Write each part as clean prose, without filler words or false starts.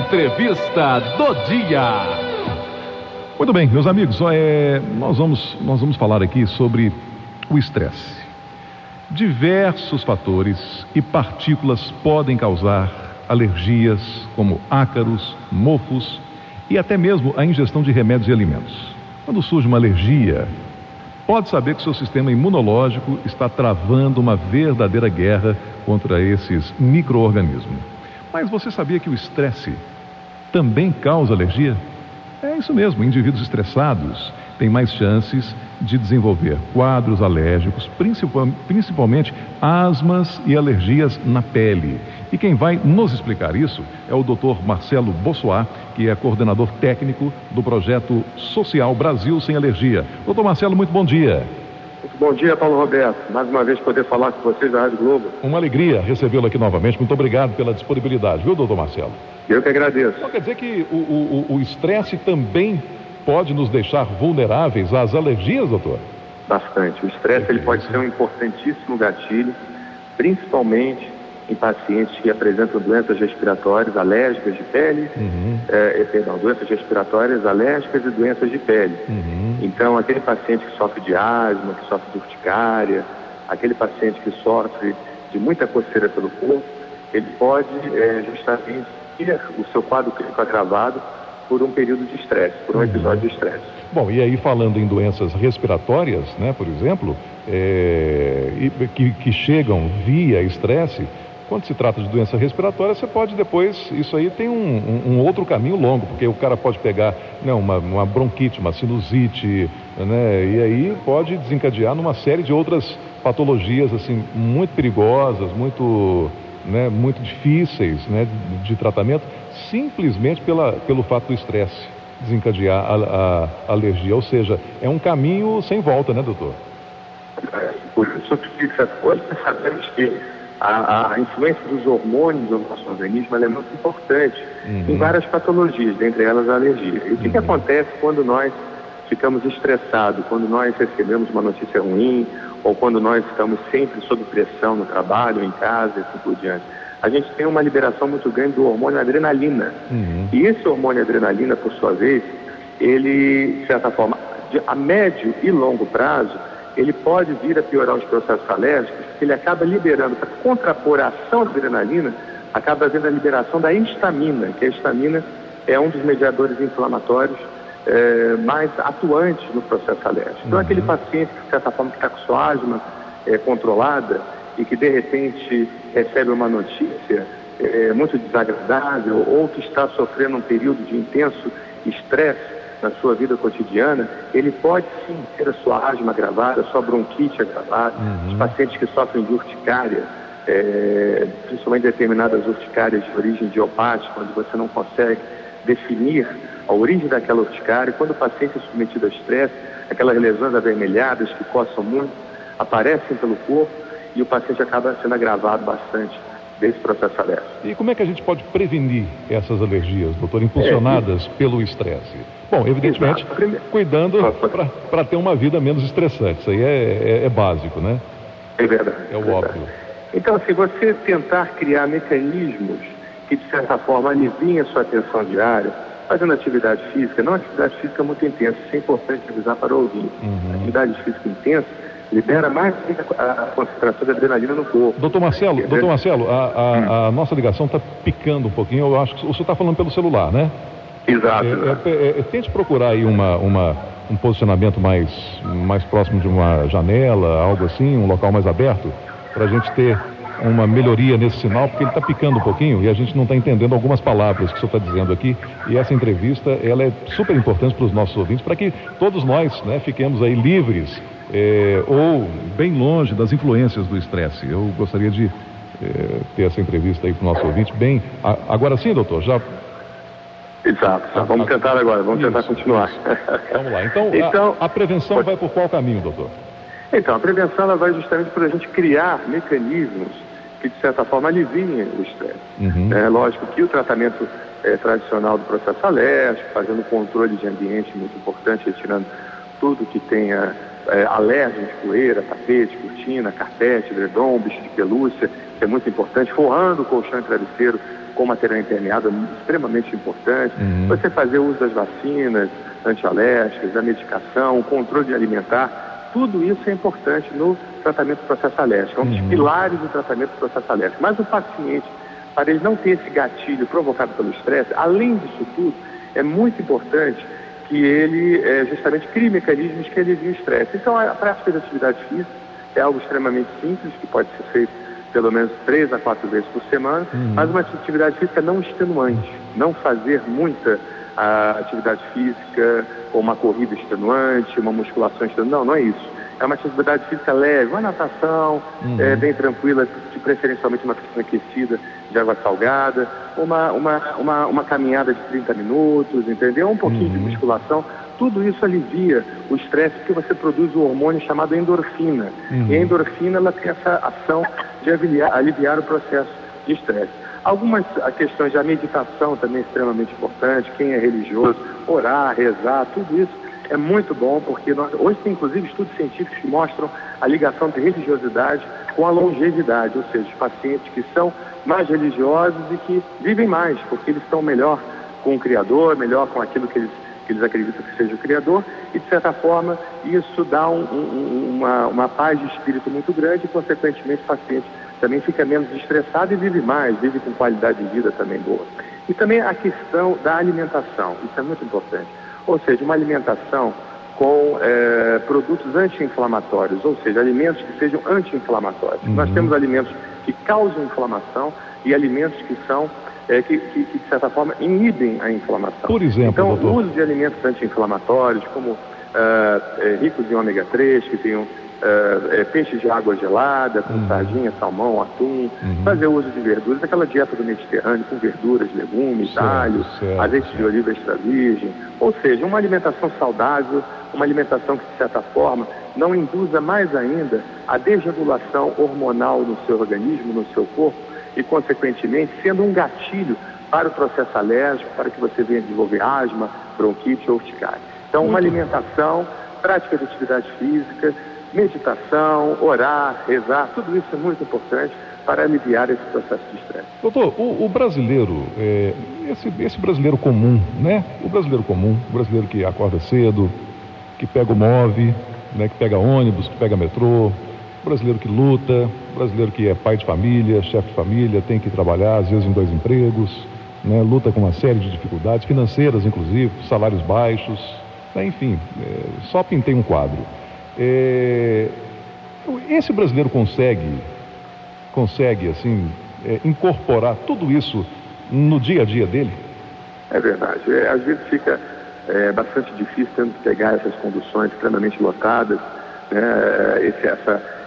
Entrevista do dia. Muito bem, meus amigos, nós vamos falar aqui sobre o estresse. Diversos fatores e partículas podem causar alergias, como ácaros, mofos e até mesmo a ingestão de remédios e alimentos. Quando surge uma alergia, pode saber que seu sistema imunológico está travando uma verdadeira guerra contra esses micro-organismos. Mas você sabia que o estresse também causa alergia? É isso mesmo, indivíduos estressados têm mais chances de desenvolver quadros alérgicos, principalmente asmas e alergias na pele. E quem vai nos explicar isso é o Dr. Marcelo Bossoá, que é coordenador técnico do projeto Social Brasil Sem Alergia. Dr. Marcelo, muito bom dia. Muito bom dia, Paulo Roberto. Mais uma vez poder falar com vocês da Rádio Globo. Uma alegria recebê-lo aqui novamente. Muito obrigado pela disponibilidade, viu, doutor Marcelo? Eu que agradeço. Então quer dizer que o estresse também pode nos deixar vulneráveis às alergias, doutor? Bastante. O estresse ele pode ser um importantíssimo gatilho, principalmente em pacientes que apresentam doenças respiratórias alérgicas de pele, doenças respiratórias alérgicas e doenças de pele. Então, aquele paciente que sofre de asma, que sofre de urticária, aquele paciente que sofre de muita coceira pelo corpo, ele pode justamente ter o seu quadro clínico agravado por um período de estresse, por um episódio de estresse. Bom, e aí falando em doenças respiratórias, né, por exemplo, que chegam via estresse, quando se trata de doença respiratória, você pode depois, isso aí tem um outro caminho longo, porque o cara pode pegar uma bronquite, uma sinusite, né, e aí pode desencadear numa série de outras patologias assim, muito perigosas, muito difíceis, né, de tratamento, simplesmente pelo fato do estresse desencadear a alergia. Ou seja, é um caminho sem volta, né, doutor? Por isso que hoje sabemos que a influência dos hormônios no nosso organismo ela é muito importante em várias patologias, dentre elas a alergia. E o que acontece quando nós ficamos estressados, quando nós recebemos uma notícia ruim, ou quando nós estamos sempre sob pressão no trabalho, em casa e assim por diante? A gente tem uma liberação muito grande do hormônio adrenalina. E esse hormônio adrenalina, por sua vez, ele, de certa forma, a médio e longo prazo, ele pode vir a piorar os processos alérgicos, porque ele acaba liberando, para contrapor a ação da adrenalina, acaba havendo a liberação da histamina, que a histamina é um dos mediadores inflamatórios mais atuantes no processo alérgico. Então, aquele paciente, de certa forma, que está com sua asma controlada e que, de repente, recebe uma notícia muito desagradável ou que está sofrendo um período de intenso estresse na sua vida cotidiana, ele pode sim ter a sua asma agravada, a sua bronquite agravada. Os pacientes que sofrem de urticária, principalmente determinadas urticárias de origem idiopática, onde você não consegue definir a origem daquela urticária. Quando o paciente é submetido a estresse, aquelas lesões avermelhadas que coçam muito, aparecem pelo corpo e o paciente acaba sendo agravado bastante desse processo alérgico. E como é que a gente pode prevenir essas alergias, doutor, impulsionadas pelo estresse? Bom, evidentemente, cuidando para ter uma vida menos estressante. Isso aí é básico, né? É verdade. É o óbvio. Então, se você tentar criar mecanismos que, de certa forma, aliviem a sua tensão diária, fazendo atividade física, não atividade física muito intensa, isso é importante avisar para o ouvinte. Atividade física intensa libera mais a concentração de adrenalina no corpo. Doutor Marcelo, a nossa ligação está picando um pouquinho. Eu acho que o senhor está falando pelo celular, né? Exato. Tente procurar aí um posicionamento mais próximo de uma janela, algo assim, um local mais aberto, para a gente ter uma melhoria nesse sinal, porque ele está picando um pouquinho e a gente não está entendendo algumas palavras que o senhor está dizendo aqui. E essa entrevista, ela é super importante para os nossos ouvintes, para que todos nós, né, fiquemos aí livres ou bem longe das influências do estresse. Eu gostaria de ter essa entrevista aí para o nosso ouvinte bem... Agora sim, doutor, já... Exato. Vamos tentar agora, vamos tentar continuar. Vamos lá. Então a prevenção vai por qual caminho, doutor? Então, a prevenção ela vai justamente por a gente criar mecanismos que, de certa forma, aliviem o estresse. É lógico que o tratamento tradicional do processo alérgico, fazendo controle de ambiente muito importante, retirando tudo que tenha alérgeno de poeira, tapete, cortina, carpete, edredom, bicho de pelúcia, que é muito importante, forrando o colchão e travesseiro com material impermeável é extremamente importante. Você fazer uso das vacinas antialérgicas, da medicação, o controle alimentar, tudo isso é importante no tratamento do processo alérgico. É um dos pilares do tratamento do processo alérgico. Mas o paciente, para ele não ter esse gatilho provocado pelo estresse, além disso tudo, é muito importante que ele justamente crie mecanismos que aliviem o estresse. Então, a prática de atividade física é algo extremamente simples, que pode ser feito pelo menos 3 a 4 vezes por semana, mas uma atividade física não extenuante. Não fazer muita atividade física, ou uma corrida extenuante, uma musculação extenuante. Não é isso. É uma atividade física leve, uma natação, bem tranquila, de preferencialmente uma piscina aquecida de água salgada, uma caminhada de 30 minutos, entendeu? Um pouquinho de musculação. Tudo isso alivia o estresse, porque você produz um hormônio chamado endorfina. E a endorfina, ela tem essa ação de aliviar o processo de estresse. Algumas questões da meditação também é extremamente importante. Quem é religioso, orar, rezar, tudo isso é muito bom, porque hoje tem inclusive estudos científicos que mostram a ligação de religiosidade com a longevidade, ou seja, os pacientes que são mais religiosos e que vivem mais, porque eles estão melhor com o Criador, melhor com aquilo que eles acreditam que seja o Criador, e de certa forma isso dá uma paz de espírito muito grande e consequentemente o paciente também fica menos estressado e vive mais, vive com qualidade de vida também boa. E também a questão da alimentação, isso é muito importante. Ou seja, uma alimentação com produtos anti-inflamatórios, ou seja, alimentos que sejam anti-inflamatórios. Nós temos alimentos que causam inflamação e alimentos que são, que de certa forma inibem a inflamação. Por exemplo, então, doutor, o uso de alimentos anti-inflamatórios, como ricos em ômega 3, que tenham peixes de água gelada, com sardinha, salmão, atum, fazer uso de verduras, aquela dieta do Mediterrâneo com verduras, legumes, alho, azeite de oliva extra virgem, ou seja, uma alimentação saudável, uma alimentação que de certa forma não induza mais ainda a desregulação hormonal no seu organismo, no seu corpo e consequentemente sendo um gatilho para o processo alérgico, para que você venha desenvolver asma, bronquite ou urticária. Então, uma alimentação, prática de atividade física, meditação, orar, rezar, tudo isso é muito importante para aliviar esse processo de estresse. Doutor, o brasileiro, esse brasileiro comum, né? O brasileiro comum, o brasileiro que acorda cedo, que pega o MOVE, né? Que pega ônibus, que pega metrô, o brasileiro que luta, o brasileiro que é pai de família, chefe de família, tem que trabalhar, às vezes em 2 empregos, né? Luta com uma série de dificuldades financeiras, inclusive, salários baixos, né? Enfim, só pintei um quadro. Esse brasileiro consegue assim, incorporar tudo isso no dia a dia dele? É verdade. Às vezes fica bastante difícil tendo que pegar essas conduções extremamente lotadas, né?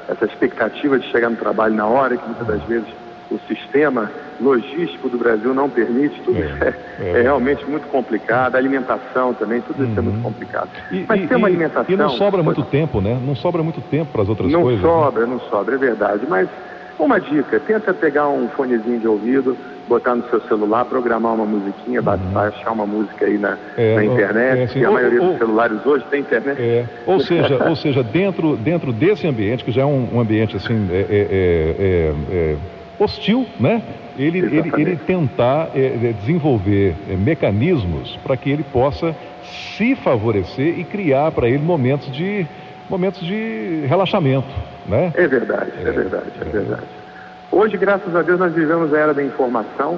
Essa expectativa de chegar no trabalho na hora, que muitas das vezes o sistema logístico do Brasil não permite, tudo isso é realmente muito complicado, a alimentação também, tudo isso é muito complicado. Mas tem uma alimentação... E não sobra muito tempo, né? Não sobra muito tempo para as outras coisas. Não sobra, é verdade. Mas uma dica, tenta pegar um fonezinho de ouvido, botar no seu celular, programar uma musiquinha, baixar uma música aí na internet, que a maioria dos celulares hoje tem internet. Ou seja, dentro desse ambiente, que já é um ambiente assim... hostil, né? Ele tentar desenvolver mecanismos para que ele possa se favorecer e criar para ele momentos de relaxamento, né? É verdade. Hoje, graças a Deus, nós vivemos a era da informação.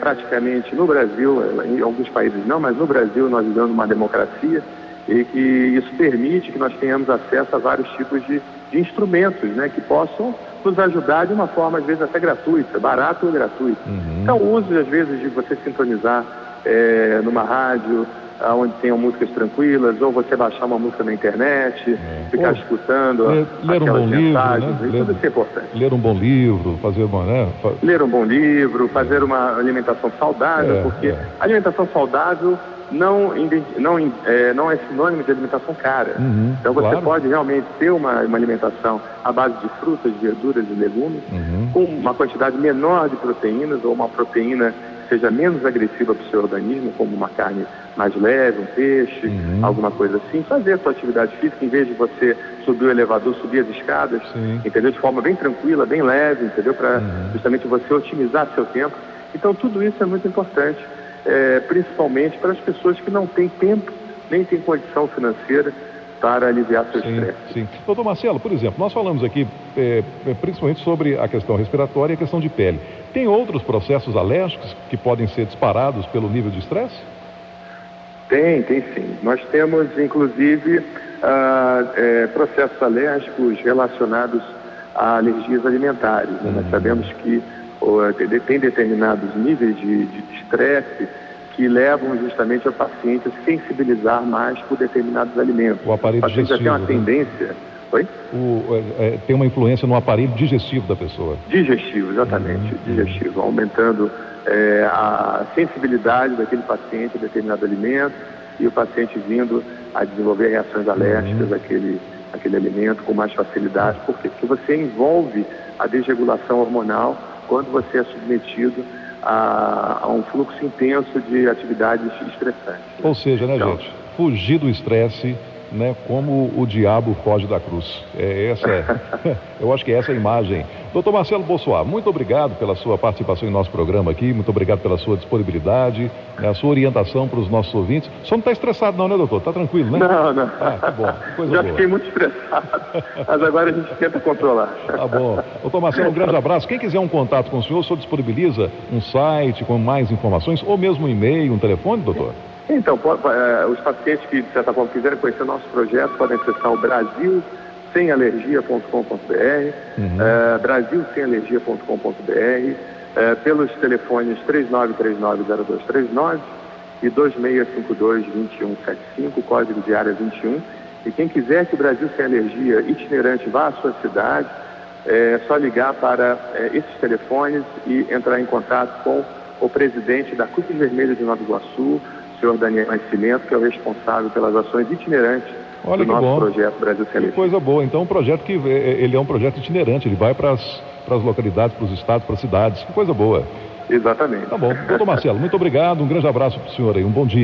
Praticamente no Brasil, em alguns países não, mas no Brasil nós vivemos uma democracia e que isso permite que nós tenhamos acesso a vários tipos de instrumentos, né, que possam nos ajudar de uma forma, às vezes, até gratuita, barato ou gratuito. Então, o uso, às vezes, de você sintonizar numa rádio, onde tenham músicas tranquilas, ou você baixar uma música na internet, ficar escutando aquelas mensagens, tudo isso é importante. Ler um bom livro, fazer Ler um bom livro, fazer uma alimentação saudável, porque alimentação saudável não é sinônimo de alimentação cara. Então você pode realmente ter uma alimentação à base de frutas, verduras e legumes, com uma quantidade menor de proteínas, ou uma proteína que seja menos agressiva para o seu organismo, como uma carne mais leve, um peixe, alguma coisa assim. Fazer a sua atividade física, em vez de você subir o elevador, subir as escadas, entendeu? De forma bem tranquila, bem leve, entendeu? Para justamente você otimizar seu tempo Então, tudo isso é muito importante, principalmente para as pessoas que não têm tempo, nem têm condição financeira para aliviar seu estresse. Sim. Doutor Marcelo, por exemplo, nós falamos aqui principalmente sobre a questão respiratória e a questão de pele. Tem outros processos alérgicos que podem ser disparados pelo nível de estresse? Tem sim. Nós temos, inclusive, processos alérgicos relacionados a alergias alimentares. Né? Nós sabemos que tem determinados níveis de estresse que levam justamente o paciente a sensibilizar mais por determinados alimentos. O aparelho digestivo. Tem uma tendência... Oi? Tem uma influência no aparelho digestivo da pessoa. Digestivo, exatamente. Digestivo, aumentando a sensibilidade daquele paciente a determinado alimento e o paciente vindo a desenvolver reações alérgicas àquele alimento com mais facilidade. Por quê? Porque você envolve a desregulação hormonal quando você é submetido a um fluxo intenso de atividades estressantes. Ou seja, né, gente? Fugir do estresse, né, como o diabo foge da cruz. Eu acho que essa é a imagem. Doutor Marcelo Bossoá, muito obrigado pela sua participação em nosso programa aqui, muito obrigado pela sua disponibilidade, a sua orientação para os nossos ouvintes. Só não está estressado não, né, doutor? Está tranquilo, né? Não. Tá bom. Coisa Já boa. fiquei muito estressado, mas agora a gente tenta controlar. Tá bom. Doutor Marcelo, um grande abraço. Quem quiser um contato com o senhor disponibiliza um site com mais informações, ou mesmo um e-mail, um telefone, doutor? Então, os pacientes que, de certa forma, quiserem conhecer o nosso projeto podem acessar o brasilsemalergia.com.br, brasilsemalergia.com.br, pelos telefones 39390239 e 2652-2175, código de área 21. E quem quiser que o Brasil Sem Alergia itinerante vá à sua cidade, é só ligar para esses telefones e entrar em contato com o presidente da Cruz Vermelha de Nova Iguaçu, o senhor Daniel Nascimento, que é o responsável pelas ações itinerantes do nosso projeto Brasil Sem Alergia. Que coisa boa. Então, ele é um projeto itinerante, ele vai para as localidades, para os estados, para as cidades. Que coisa boa. Exatamente. Tá bom. Doutor Marcelo, muito obrigado, um grande abraço para o senhor aí, um bom dia.